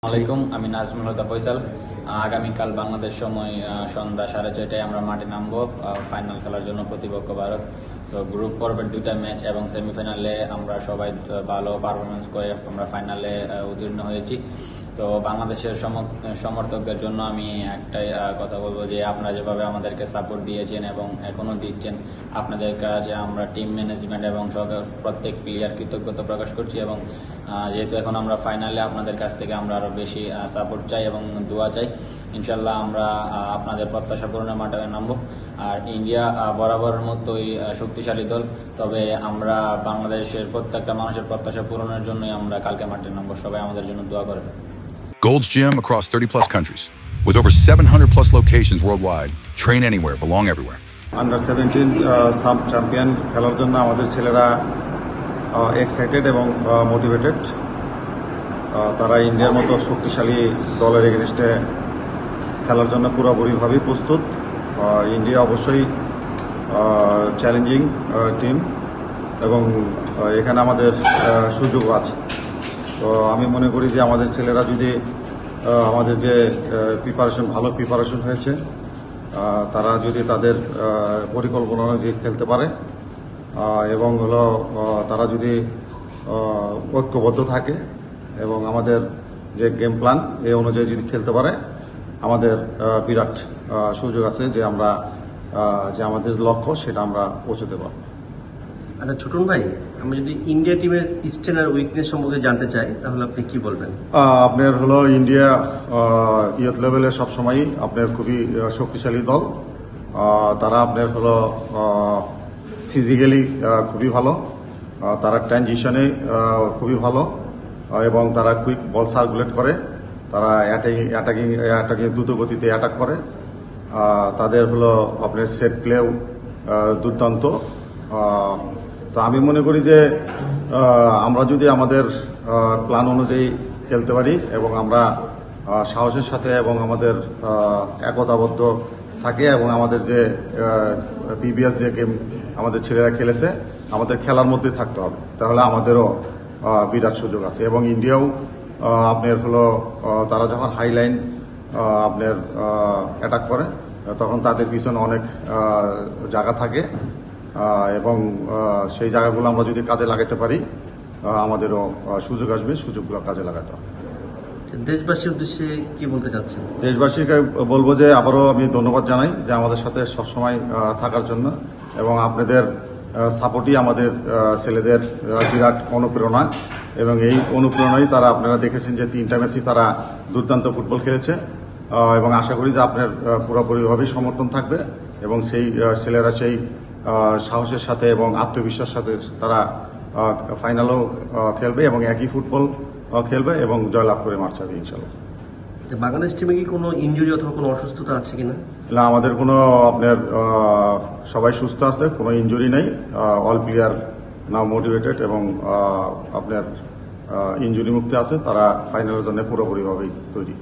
আসসালামাইকুম, আমি নাজমুল হুদা ফয়সাল। আগামীকাল বাংলাদেশ সময় সন্ধ্যা 6:30টায় আমরা মাঠে নামবো ফাইনাল খেলার জন্য প্রতিপক্ষ ভারত। তো গ্রুপ পর্বের 2টা ম্যাচ এবং সেমিফাইনালে আমরা সবাই ভালো পারফরমেন্স করে আমরা ফাইনালে উত্তীর্ণ হয়েছি। তো বাংলাদেশের সমর্থকদের জন্য আমি একটাই কথা বলবো যে আপনারা যেভাবে আমাদেরকে সাপোর্ট দিয়েছেন এবং এখনো দিচ্ছেন, আপনাদের কাছে আমরা টিম ম্যানেজমেন্ট এবং প্রত্যেক প্লেয়ার কৃতজ্ঞতা প্রকাশ করছি। এবং যেহেতু এখন আমরা ফাইনালে, আপনাদের কাছ থেকে আমরা আরো বেশি সাপোর্ট চাই এবং দোয়া চাই। ইনশাল্লাহ আমরা আপনাদের প্রত্যাশা পূরণের মাঠে নামবো। আর ইন্ডিয়া বরাবরের মতোই শক্তিশালী দল, তবে আমরা বাংলাদেশের প্রত্যেকটা মানুষের প্রত্যাশা পূরণের জন্যই আমরা কালকে মাঠে নামবো। সবাই আমাদের জন্য দোয়া করবেন। Gold's Gym across 30 plus countries with over 700 plus locations worldwide. Train anywhere, belong everywhere. Under 17 sub champion খেলার জন্য আমাদের ছেলেরা এক্সাইটেড এবং মোটিভেটেড। তারা ইন্ডিয়ার মতো শক্তিশালী দলের এগেনস্টে খেলার জন্য পুরোপুরিভাবেই প্রস্তুত। ইন্ডিয়া অবশ্যই চ্যালেঞ্জিং টিম এবং এখানে আমাদের সুযোগ আছে। তো আমি মনে করি যে আমাদের ছেলেরা যদি আমাদের যে ভালো প্রিপারেশন হয়েছে, তারা যদি তাদের পরিকল্পনা অনুযায়ী খেলতে পারে এবং তারা যদি ঐক্যবদ্ধ থাকে এবং আমাদের যে গেম প্ল্যান এই অনুযায়ী যদি খেলতে পারে, আমাদের বিরাট সুযোগ আছে যে আমরা যে আমাদের লক্ষ্য সেটা আমরা পৌঁছতে পারব। আচ্ছা ছোটন ভাই, আমরা যদি ইন্ডিয়া টিমের স্ট্রেংথ আর উইকনেস সম্পর্কে জানতে চাই তাহলে আপনি কি বলবেন? আপনার ইন্ডিয়া ইয়ুথ লেভেলে সবসময়ই আপনার খুবই শক্তিশালী দল। তারা আপনার ফিজিক্যালি খুবই ভালো, তারা ট্রানজিশনে খুবই ভালো এবং তারা কুইক বল সার্কুলেট করে, তারা অ্যাটাকিং দ্রুত গতিতে অ্যাটাক করে। তাদের আপনার সেট প্লেও দুর্দান্ত। তো আমি মনে করি যে আমরা যদি আমাদের প্ল্যান অনুযায়ী খেলতে পারি এবং আমরা সাহসের সাথে এবং আমাদের একতাবদ্ধ থাকে এবং আমাদের যে প্রিভিয়াস যে গেম আমাদের ছেলেরা খেলেছে, আমাদের খেলার মধ্যে থাকতে হবে, তাহলে আমাদেরও বিরাট সুযোগ আছে। এবং ইন্ডিয়াও আপনার তারা যখন হাইলাইন আপনার অ্যাটাক করে, তখন তাদের পিছনে অনেক জায়গা থাকে এবং সেই জায়গাগুলো আমরা যদি কাজে লাগাতে পারি, আমাদেরও সুযোগ আসবে, সুযোগগুলো কাজে লাগাতে হবে। দেশবাসীর উদ্দেশ্যে কি বলতে চাচ্ছেন? দেশবাসীকে বলবো যে আবারও আমি ধন্যবাদ জানাই যে আমাদের সাথে সবসময় থাকার জন্য, এবং আপনাদের সাপোর্টই আমাদের ছেলেদের বিরাট অনুপ্রেরণা। এবং এই অনুপ্রেরণাই তারা, আপনারা দেখেছেন যে 3টা ম্যাচই তারা দুর্দান্ত ফুটবল খেলেছে এবং আশা করি যে আপনার পুরোপুরিভাবেই সমর্থন থাকবে এবং সেই ছেলেরা সেই সাহসের সাথে এবং আত্মবিশ্বাসের সাথে তারা ফাইনালও খেলবে এবং একই ফুটবল খেলবে এবং জয়লাভ করে মাঠ ছাড়বে ইনশাল্লাহ। বাংলাদেশ টিমে কি কোনো ইনজুরি অথবা কোনো অসুস্থতা আছে কিনা? না, আমাদের কোনো আপনার সবাই সুস্থ আছে, কোনো ইনজুরি নেই। অল প্লেয়ার নাও মোটিভেটেড এবং আপনার ইনজুরি মুক্ত আছে, তারা ফাইনালের জন্য পুরোপুরিভাবেই তৈরি।